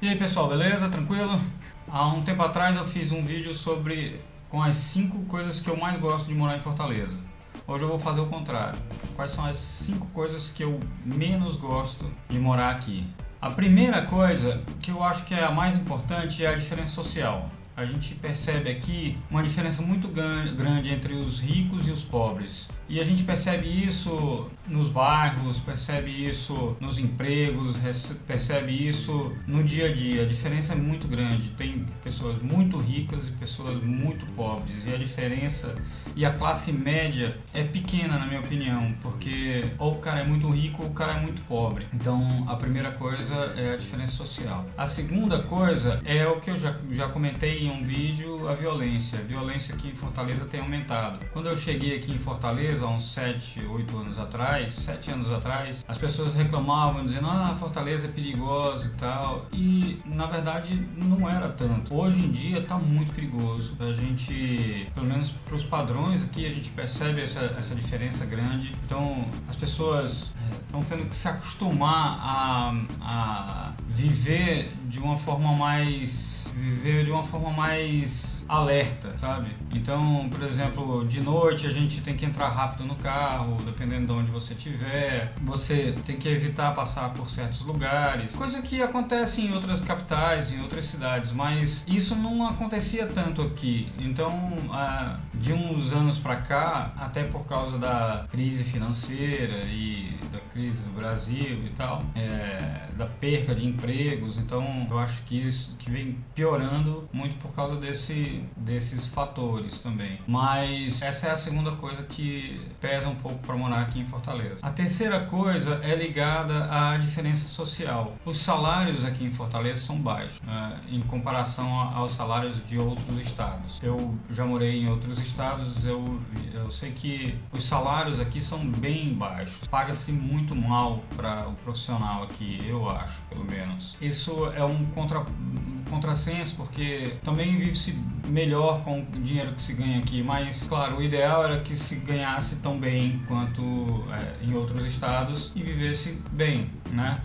E aí pessoal, beleza? Tranquilo? Há um tempo atrás eu fiz um vídeo com as 5 coisas que eu mais gosto de morar em Fortaleza. Hoje eu vou fazer o contrário. Quais são as 5 coisas que eu menos gosto de morar aqui? A primeira coisa, que eu acho que é a mais importante, é a diferença social. A gente percebe aqui uma diferença muito grande entre os ricos e os pobres. E a gente percebe isso nos bairros, percebe isso nos empregos, percebe isso no dia a dia. A diferença é muito grande. Tem pessoas muito ricas e pessoas muito pobres. E a diferença e a classe média é pequena, na minha opinião, porque ou o cara é muito rico ou o cara é muito pobre. Então a primeira coisa é a diferença social. A segunda coisa é o que eu já comentei em um vídeo, a violência. A violência aqui em Fortaleza tem aumentado. Quando eu cheguei aqui em Fortaleza, há uns 7 anos atrás, as pessoas reclamavam, dizendo Fortaleza é perigosa e tal, e na verdade não era tanto. Hoje em dia está muito perigoso. A gente, pelo menos para os padrões aqui, a gente percebe essa diferença grande. Então as pessoas estão tendo que se acostumar a viver de uma forma mais alerta, sabe? Então, por exemplo, de noite a gente tem que entrar rápido no carro, dependendo de onde você estiver. Você tem que evitar passar por certos lugares, coisa que acontece em outras capitais, em outras cidades, mas isso não acontecia tanto aqui. Então, de uns anos para cá, até por causa da crise financeira e da crise do Brasil e tal, da perca de empregos, então eu acho que isso que vem piorando muito por causa desses fatores também. Mas essa é a segunda coisa que pesa um pouco para morar aqui em Fortaleza. A terceira coisa é ligada à diferença social. Os salários aqui em Fortaleza são baixos, né, em comparação aos salários de outros estados. Eu já morei em outros estados, eu sei que os salários aqui são bem baixos. Paga-se muito mal para o profissional aqui, eu acho, pelo menos. Isso é um contrassenso, porque também vive-se melhor com o dinheiro que se ganha aqui, mas claro, o ideal era que se ganhasse tão bem quanto em outros estados e vivesse bem, né?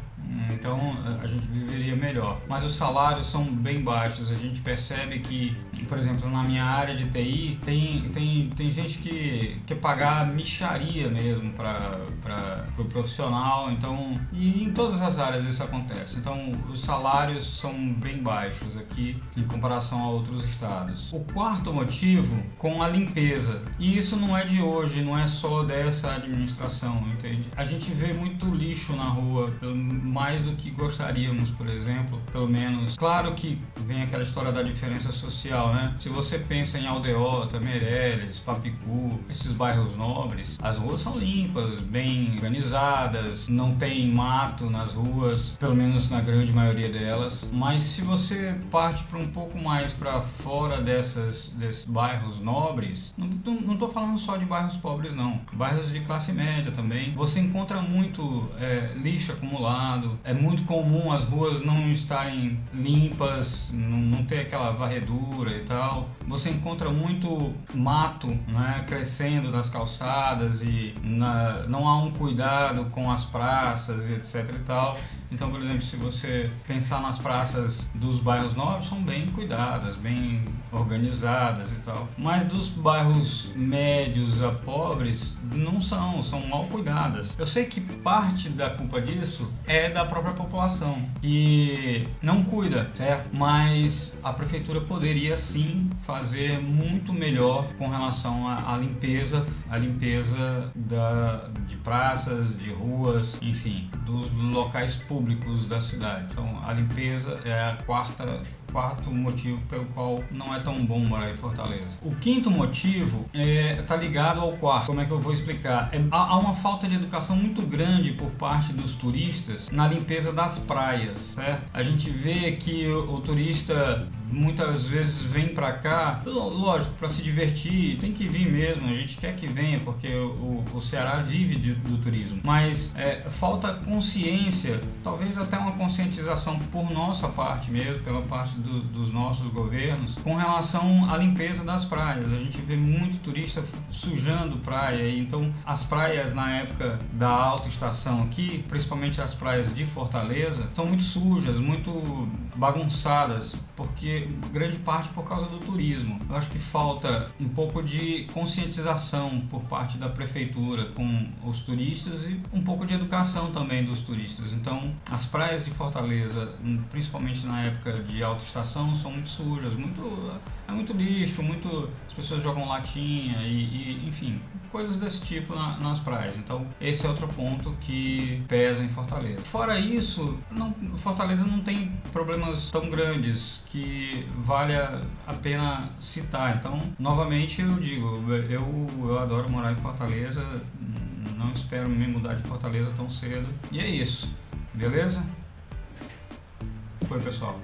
Então a gente viveria melhor. Mas os salários são bem baixos. A gente percebe que, por exemplo, na minha área de TI, tem gente que quer pagar mixaria mesmo para o profissional. Então, e em todas as áreas isso acontece. Então os salários são bem baixos aqui em comparação a outros estados. O quarto motivo, com a limpeza. E isso não é de hoje, não é só dessa administração, entende? A gente vê muito lixo na rua, mais do que gostaríamos, por exemplo, pelo menos. Claro que vem aquela história da diferença social, né? Se você pensa em Aldeota, Meireles, Papicu, esses bairros nobres, as ruas são limpas, bem organizadas, não tem mato nas ruas, pelo menos na grande maioria delas. Mas se você parte para um pouco mais para fora desses bairros nobres, não estou falando só de bairros pobres, não. Bairros de classe média também, você encontra muito lixo acumulado. É muito comum as ruas não estarem limpas, não ter aquela varredura e tal. Você encontra muito mato, né, crescendo nas calçadas e não há um cuidado com as praças e etc e tal. Então, por exemplo, se você pensar nas praças dos bairros novos, são bem cuidadas, bem organizadas e tal. Mas dos bairros médios a pobres, não são mal cuidadas. Eu sei que parte da culpa disso é da própria população, que não cuida, certo? Mas a prefeitura poderia sim fazer muito melhor com relação à limpeza, de praças, de ruas, enfim, dos locais públicos da cidade. Então a limpeza é a quarto motivo pelo qual não é tão bom morar em Fortaleza. O quinto motivo está ligado ao quarto. Como é que eu vou explicar? Há uma falta de educação muito grande por parte dos turistas na limpeza das praias, certo? A gente vê que o turista muitas vezes vem para cá, lógico, para se divertir, tem que vir mesmo, a gente quer que venha porque o Ceará vive do turismo, mas falta consciência, talvez até uma conscientização por nossa parte mesmo, pela parte dos nossos governos com relação à limpeza das praias. A gente vê muito turista sujando praia, então as praias na época da alta estação aqui, principalmente as praias de Fortaleza, são muito sujas, muito bagunçadas, porque grande parte por causa do turismo. Eu acho que falta um pouco de conscientização por parte da prefeitura com os turistas e um pouco de educação também dos turistas. Então, as praias de Fortaleza, principalmente na época de alta estação, são muito sujas, é muito lixo, as pessoas jogam latinha e enfim, coisas desse tipo nas praias. Então, esse é outro ponto que pesa em Fortaleza. Fora isso, Fortaleza não tem problemas tão grandes que vale a pena citar. Então, novamente eu digo, eu adoro morar em Fortaleza, não espero me mudar de Fortaleza tão cedo. E é isso, beleza? Foi, pessoal.